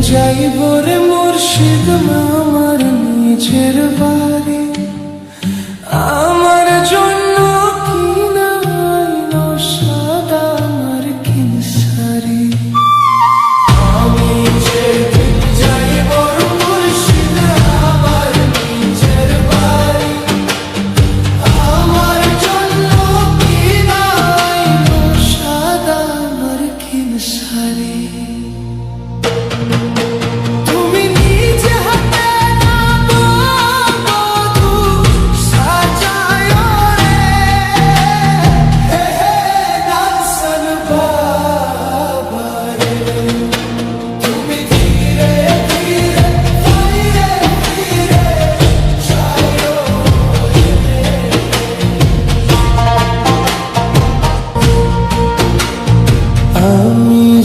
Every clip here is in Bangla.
যাইব রে মুর্শিদ আমার নিজের বাড়ি, আমার জন্য কি নাইলো সাদা আমার কিন সারি। আমি যেদিন যাইব রে মুর্শিদ আমার নিজের বাড়ি, আমার জন্য কি নাইলো সাদা আমার কিন সারি।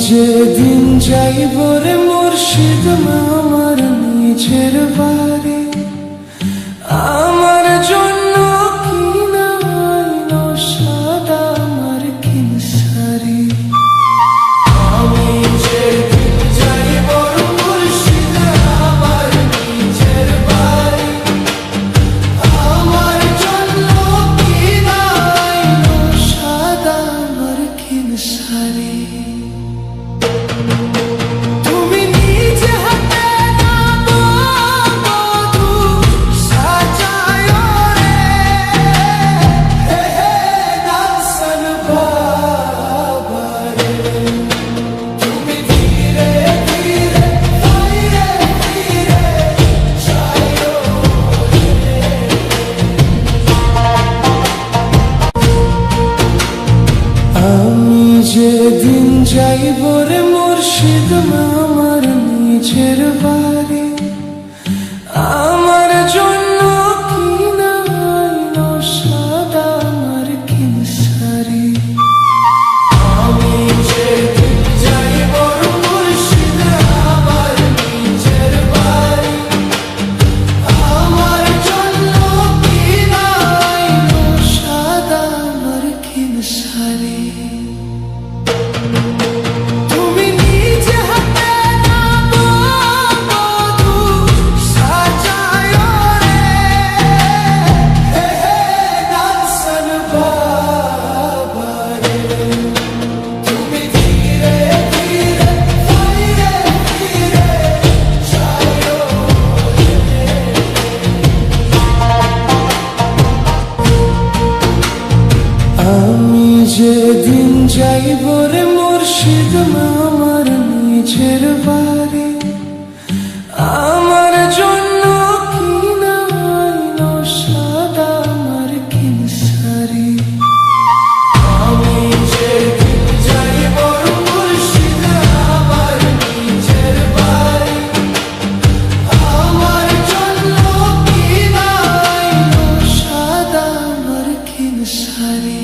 যেদিন যাইব রে মুর্শিদ আমার নিজের বাড়ি, আমার জন্য কি নাইলো সাদা আমার কিন সারি। আমি যেদিন যাইব রে মুর্শিদ আমার নিজের বাড়ি, আমার জন্য কি নাইলো সাদা আমার কিন সারি। যেদিন যাইব রে মুর্শিদ আমার নিজের বাড়ি, আমার জন্য কি নাইলো সাদা আমার কিন সারি। আমি যেদিন যাইব রে মুর্শিদ আমার নিজের বাড়ি, আমার জন্য কি নাইলো সাদা আমার কিন সারি। আমি যেদিন যাইব রে মুর্শিদ আমার নিজের বাড়ি, আমার জন্য কি নাইলো সাদা আমার কিন সারি। আমি যেদিন যাইব রে মুর্শিদ আমার নিজের বাড়ি, আমার জন্য কি নাইলো সাদা আমার কিন সারি।